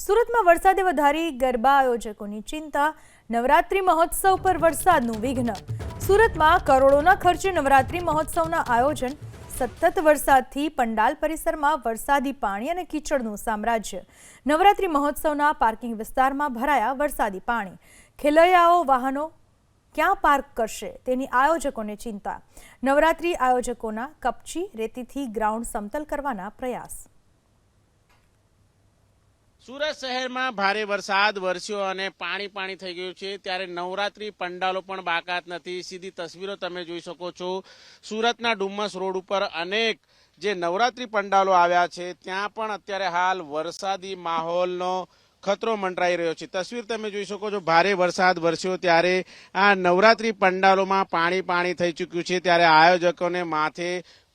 સુરતમાં વરસાદે વધારી ગરબા આયોજકોની ચિંતા, નવરાત્રી મહોત્સવ પર વરસાદનું વિઘ્ન। સુરતમાં કરોડોના ખર્ચે નવરાત્રી મહોત્સવના આયોજન, સતત વરસાદથી પંડાલ પરિસરમાં વરસાદી પાણી અને કીચડનું સામ્રાજ્ય। નવરાત્રી મહોત્સવના પાર્કિંગ વિસ્તારમાં ભરાયા વરસાદી પાણી। ખેલૈયાઓ વાહનો ક્યાં પાર્ક કરશે તેની આયોજકોને ચિંતા। નવરાત્રી આયોજકોના કપચી રેતીથી ગ્રાઉન્ડ સમતલ કરવાના પ્રયાસ। સુરત શહેરમાં ભારે વરસાદ વરસ્યો અને પાણી થઈ ગયું છે, ત્યારે નવરાત્રી પંડાલો પણ બાકાત નથી। સીધી તસવીરો તમે જોઈ શકો છો। સુરતના ડુમ્મસ રોડ ઉપર અનેક જે નવરાત્રી પંડાલો આવ્યા છે, ત્યાં પણ અત્યારે હાલ વરસાદી માહોલનો ખતરો મંડરાઈ રહ્યો છે। તસવીર તમે જોઈ શકો છો, ભારે વરસાદ વરસ્યો ત્યારે આ નવરાત્રી પંડાલોમાં પાણી થઈ ચૂક્યું છે, ત્યારે આયોજકોને માથે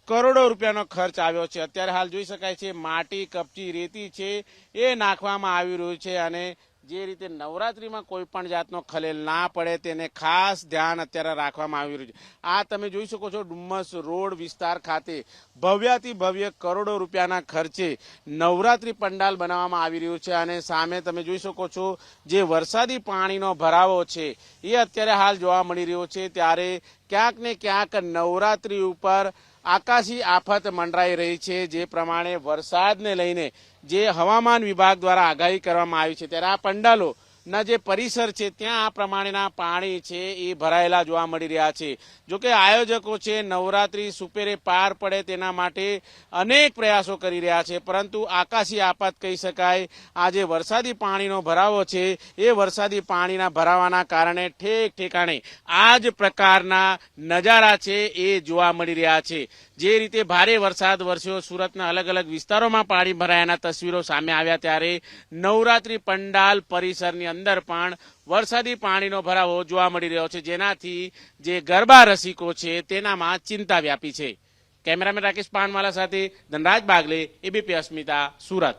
કરોડો રૂપિયાનો ખર્ચ આવ્યો છે। અત્યારે હાલ જોઈ શકાય છે, માટી, કપચી, રેતી છે એ નાખવામાં આવી રહ્યું છે અને જે રીતે નવરાત્રીમાં કોઈ પણ જાતનો ખલેલ ના પડે તેને ખાસ ધ્યાન અત્યારે રાખવામાં આવી રહ્યું છે। આ તમે જોઈ શકો છો, ડુમ્મસ રોડ વિસ્તાર ખાતે ભવ્યાથી ભવ્ય કરોડો રૂપિયાના ખર્ચે નવરાત્રી પંડાલ બનાવવામાં આવી રહ્યું છે અને સામે તમે જોઈ શકો છો, જે વરસાદી પાણીનો ભરાવો છે એ અત્યારે હાલ જોવા મળી રહ્યો છે। ત્યારે ક્યાંક ને ક્યાંક નવરાત્રી ઉપર આકાશી આફત મંડરાઈ રહી છે। જે પ્રમાણે વરસાદને લઈને જે હવામાન વિભાગ દ્વારા આગાહી કરવામાં આવી છે, ત્યારે આ પંડાલો ના જે પરિસર છે ત્યાં આ પ્રમાણેના પાણી છે એ ભરાયેલા જોવા મળી રહ્યા છે। જોકે આયોજકો છે નવરાત્રી સુપેરે પાર પડે તેના માટે અનેક પ્રયાસો કરી રહ્યા છે, પરંતુ આકાશી આફત કહી શકાય। આ જે વરસાદી પાણીનો ભરાવો છે એ વરસાદી પાણીના ભરાવાના કારણે ઠેક ઠેકાણે આ જ પ્રકારના નજારા છે એ જોવા મળી રહ્યા છે। જે રીતે ભારે વરસાદ વરસ્યો, સુરતના અલગ અલગ વિસ્તારોમાં પાણી ભરાયાના તસવીરો સામે આવ્યા, ત્યારે નવરાત્રી પંડાલ પરિસરની અંદર પણ વરસાદી પાણીનો ભરાવો જોવા મળી રહ્યો છે, જેનાથી જે ગરબા રસિકો છે તેનામાં ચિંતા વ્યાપી છે। કેમેરામેન રાકેશ પાનવાલા સાથે ધનરાજ બાગલે, એબીપી અસ્મિતા, સુરત।